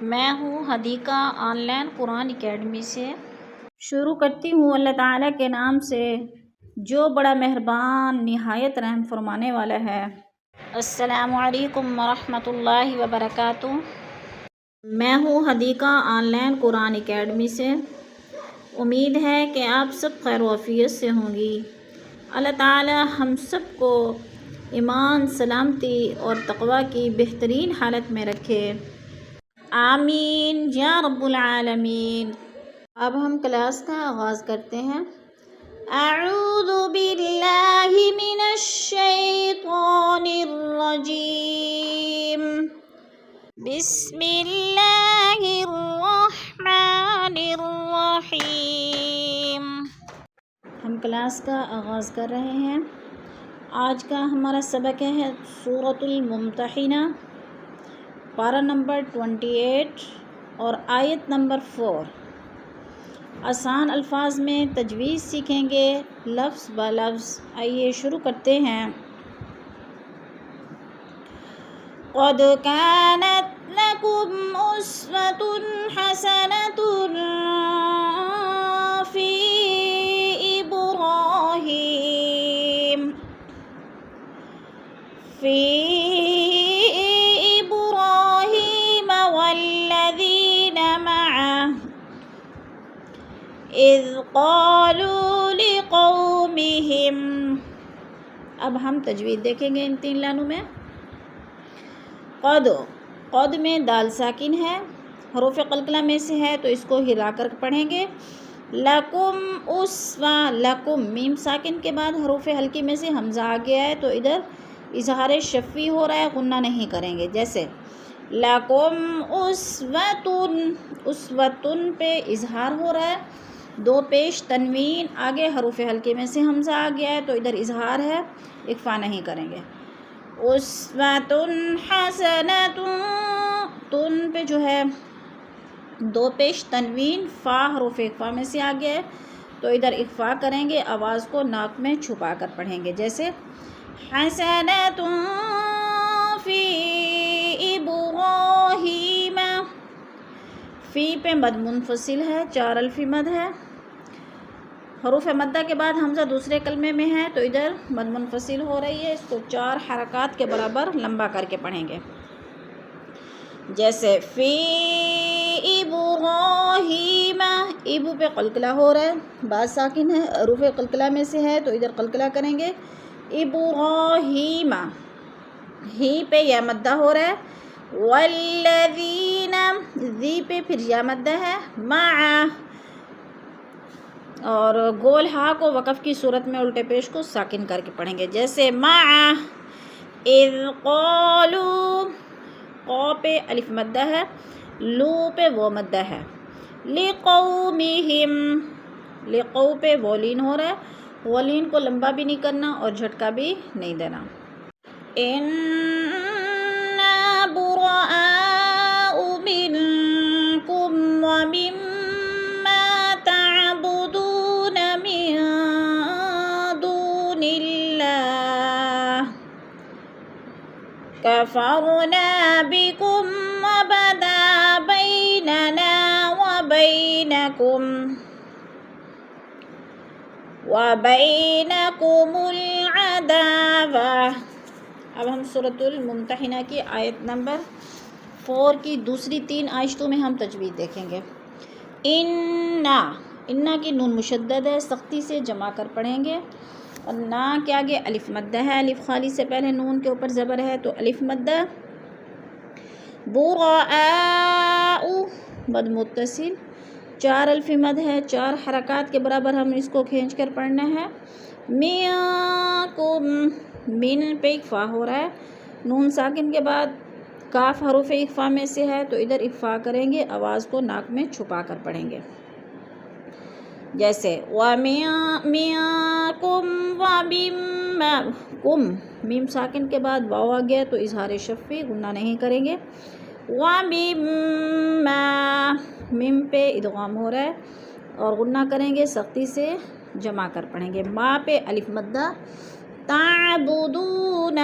میں ہوں Hadiqa on line Quran academy سے۔ شروع کرتی ہوں اللہ تعالیٰ کے نام سے جو بڑا مہربان نہایت رحم فرمانے والا ہے۔ السلام علیکم ورحمۃ اللہ وبرکاتہ۔ میں ہوں Hadiqa on line Quran academy سے۔ امید ہے کہ آپ سب خیر و عافیت سے ہوں گی۔ اللہ تعالیٰ ہم سب کو ایمان، سلامتی اور تقوی کی بہترین حالت میں رکھے، آمین یا رب العالمین۔ اب ہم کلاس کا آغاز کرتے ہیں۔ اعوذ باللہ من الشیطان الرجیم، بسم اللہ الرحمن الرحیم۔ ہم کلاس کا آغاز کر رہے ہیں۔ آج کا ہمارا سبق ہے سورۃ الممتحنہ، پارہ نمبر 28 اور آیت نمبر 4۔ آسان الفاظ میں تجویز سیکھیں گے لفظ با لفظ۔ آئیے شروع کرتے ہیں۔ قد كانت لكم أسوة حسنة في إبراهيم والذين معه إذ قالوا لقومهم۔ اب ہم تجوید دیکھیں گے ان تین لانوں میں۔ قد میں دال ساکن ہے، حروف قلقلہ میں سے ہے تو اس کو ہلا کر پڑھیں گے۔ لکم اسوا، لکم میم ساکن کے بعد حروف ہلکی میں سے حمزہ آ گیا ہے تو ادھر اظہار شفوی ہو رہا ہے، غنہ نہیں کریں گے۔ جیسے لکم اسوتن، اسوتن پہ اظہار ہو رہا ہے، دو پیش تنوین، آگے حروف ہلکے میں سے حمزہ آ گیا ہے تو ادھر اظہار ہے، اخفا نہیں کریں گے۔ اسوتن حسنتن، تن پہ جو ہے دو پیش تنوین، فا حروف اخفا میں سے آ گیا ہے تو ادھر اخفا کریں گے، آواز کو ناک میں چھپا کر پڑھیں گے۔ جیسے حسنتن فی ابراہیم، فی پہ مد منفصل ہے، 4 الفی مد ہے، حروف مدہ کے بعد حمزہ دوسرے کلمے میں ہے تو ادھر مد منفصل ہو رہی ہے، اس کو 4 حرکات کے برابر لمبا کر کے پڑھیں گے۔ جیسے فی ابراہیم، ابو پہ قلقلہ ہو رہا ہے، با ساکن ہے، حروف قلقلہ میں سے ہے تو ادھر قلقلہ کریں گے۔ ابراہیم، ہی پہ یا مدہ ہو رہا ہے، والذین، ذی پہ پھر یا مدہ ہے، مع، اور گول ہا کو وقف کی صورت میں الٹے پیش کو ساکن کر کے پڑھیں گے۔ جیسے مع اذ قالوا، قو پہ الف مدہ ہے، لو پہ وہ مدہ ہے، لقومہم، لقو پہ وولین ہو رہا ہے، وولین کو لمبا بھی نہیں کرنا اور جھٹکا بھی نہیں دینا۔ انا براء منکم ومما تعبدون من دون اللہ کفرنا بکم وبدا بیننا وبینکم العداوہ۔ اب ہم سورۃ الممتحنہ کی آیت نمبر 4 کی دوسری 3 آیتوں میں ہم تجوید دیکھیں گے۔ انا کی نون مشدد ہے، سختی سے جمع کر پڑھیں گے، اور نا کے آگے الف مدہ ہے، الف خالی سے پہلے نون کے اوپر زبر ہے تو الف مدہ۔ براء مد متصل، 4 الفی مد ہے، 4 حرکات کے برابر ہم اس کو کھینچ کر پڑھنا ہے۔ منکم، من پہ اخفا ہو رہا ہے، نون ساکن کے بعد کاف حروف اخفا میں سے ہے تو ادھر اخفا کریں گے، آواز کو ناک میں چھپا کر پڑھیں گے۔ جیسے وَمِنْكُمْ وَمِمَّا، کم میم ساکن کے بعد واو آ گیا تو اظہار شفوی، غنہ نہیں کریں گے۔ وَمِمَّا، میم پہ ادغام ہو رہا ہے اور غنہ کریں گے، سختی سے جمع کر پڑھیں گے۔ ما پہ الف مدہ، تعبدون،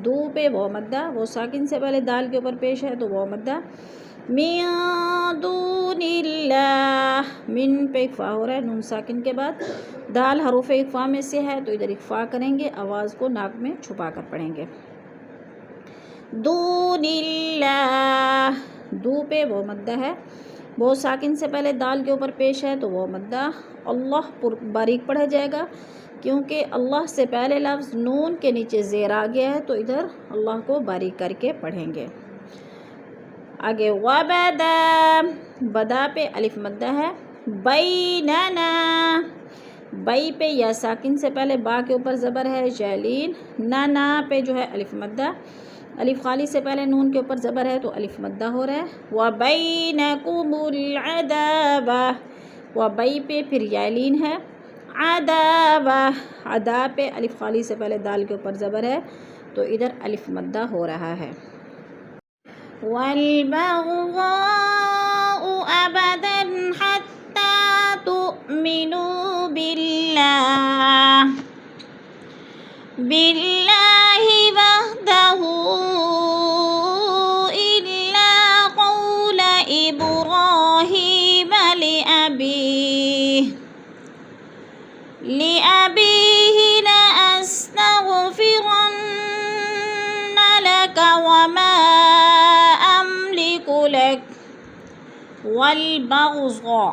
دو پہ وہ مدہ، وہ ساکن سے پہلے دال کے اوپر پیش ہے تو وہ مدہ، من دون اللہ، من پہ اکفا ہو رہا ہے نون ساکن کے بعد، دال حروف اکفا میں سے ہے تو ادھر اکفا کریں گے، آواز کو ناک میں چھپا کر پڑھیں گے۔ دون اللہ، دو پہ وہ مدہ ہے، وہ ساکن سے پہلے دال کے اوپر پیش ہے تو وہ مدہ اللہ پر باریک پڑھا جائے گا، کیونکہ اللہ سے پہلے لفظ نون کے نیچے زیر آ گیا ہے تو ادھر اللہ کو باریک کر کے پڑھیں گے۔ آگے وبدا، بدا پہ الف مدہ ہے، بیننا، بئی پہ یا ساکن سے پہلے با کے اوپر زبر ہے جالین، نا پہ جو ہے الف مدہ، الف خالی سے پہلے نون کے اوپر زبر ہے تو الف مدہ ہو رہا ہے۔ وبینکم العداوہ، وبئی پہ پھر یالین ہے، عداوہ، عدا پہ الف خالی سے پہلے دال کے اوپر زبر ہے تو ادھر الف مدہ ہو رہا ہے۔ والبغضاء ابدا حتى تؤمنوا بالله وحده إلا قول إبراهيم لأبيه لأستغفرن لك وما أملك لك والبغضاء،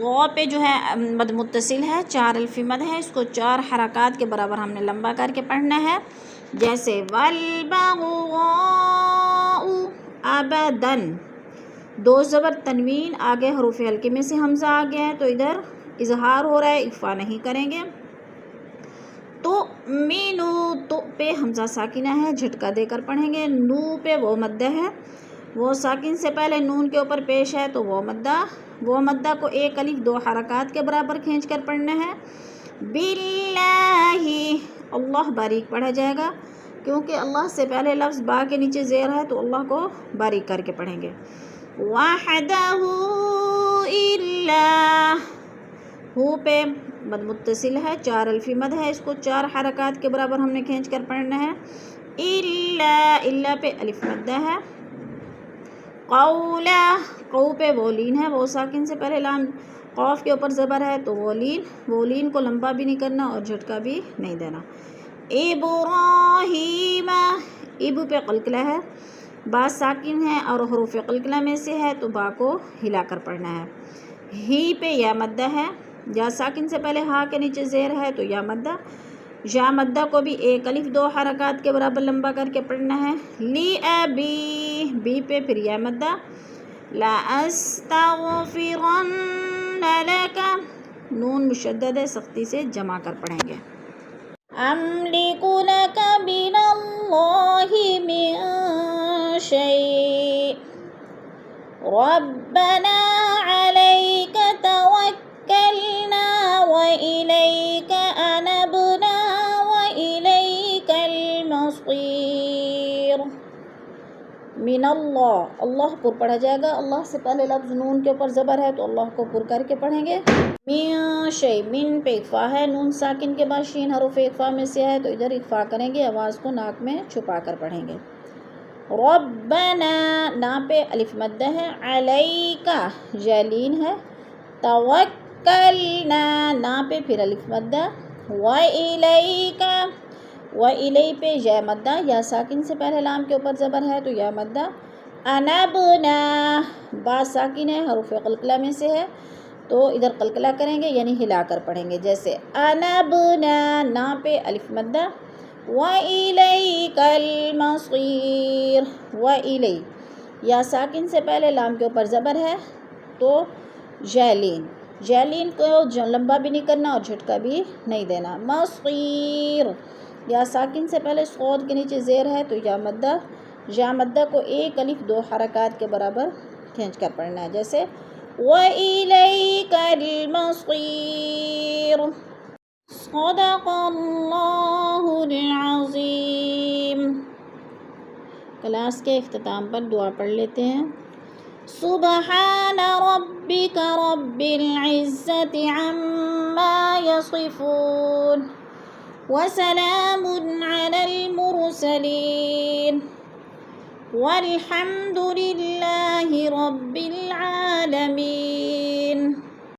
غو پہ جو ہے مد متصل ہے، چار الف مد ہے، اس کو چار حرکات کے برابر ہم نے لمبا کر کے پڑھنا ہے، جیسے والبغضاء ابداً، دو زبر تنوین آگے حروف حلقے میں سے حمزہ آ گیا ہے تو ادھر اظہار ہو رہا ہے، اخفا نہیں کریں گے۔ تو مینو، تو پہ حمزہ ساکنہ ہے، جھٹکا دے کر پڑھیں گے، نو پہ وہ مدہ ہے، وہ ساکن سے پہلے نون کے اوپر پیش ہے تو وہ مدہ کو ایک الف دو حرکات کے برابر کھینچ کر پڑھنا ہے۔ باللہ، اللہ باریک پڑھا جائے گا، کیونکہ اللہ سے پہلے لفظ با کے نیچے زیر ہے تو اللہ کو باریک کر کے پڑھیں گے۔ وحدہ الا، ہو پہ مد متصل ہے، چار الفی مد ہے، اس کو چار حرکات کے برابر ہم نے کھینچ کر پڑھنا ہے۔ الا پہ الف مدہ ہے۔ قولا، قو پہ وولین ہے، وہ ساکن سے پہلے لام قوف کے اوپر زبر ہے تو وولین کو لمبا بھی نہیں کرنا اور جھٹکا بھی نہیں دینا۔ ابراہیم، اب پہ قلقلہ ہے، با ساکن ہے اور حروف قلقلہ میں سے ہے تو با کو ہلا کر پڑھنا ہے۔ ہی پہ یا مدہ ہے، یا ساکن سے پہلے ہا کے نیچے زیر ہے تو یا مدہ، یا مدہ کو بھی ایک الف دو حرکات کے برابر لمبا کر کے پڑھنا ہے۔ لی ابی، بی پہ پھر یا مدہ، لا استغفرن لک، نون مشدد ہے، سختی سے جمع کر پڑھیں گے۔ املک لک من اللہ من شیء ربنا علیک توکلنا وإلیک انبنا وإلیک المصیر۔ من اللہ، اللہ پر پڑھا جائے گا، اللہ سے پہلے لفظ نون کے اوپر زبر ہے تو اللہ کو پر کر کے پڑھیں گے۔ من شیء، من پہ اخفا ہے، نون ساکن کے بعد شین حروف اخفا میں سے ہے تو ادھر اخفا کریں گے، آواز کو ناک میں چھپا کر پڑھیں گے۔ ربنا، نا پہ الف مدہ ہے، علیکا جالین ہے، توکلنا، نا پہ پھر الف مدہ، وإلیکا، وإلی پہ یا مدہ، یا ساکن سے پہلے لام کے اوپر زبر ہے تو یا مدہ، انبنا، با ساکن ہے، حروف قلقلہ میں سے ہے تو ادھر قلقلہ کریں گے یعنی ہلا کر پڑھیں گے، جیسے انبنا، نا پہ الف مدہ، وإلیک المصیر، وإلی، یا ساکن سے پہلے لام کے اوپر زبر ہے تو جالین کو لمبا بھی نہیں کرنا اور جھٹکا بھی نہیں دینا۔ مصیر، یا ساکن سے پہلے صاد کے نیچے زیر ہے تو یا مدہ کو ایک الف دو حرکات کے برابر کھینچ کر پڑھنا ہے، جیسے وإلیک المصیر۔ صدق اللہ العظیم۔ کلاس کے اختتام پر دعا پڑھ لیتے ہیں۔ سبحان ربک رب العزت عما یصفون وسلام علی المرسلین والحمد للہ رب العالمین.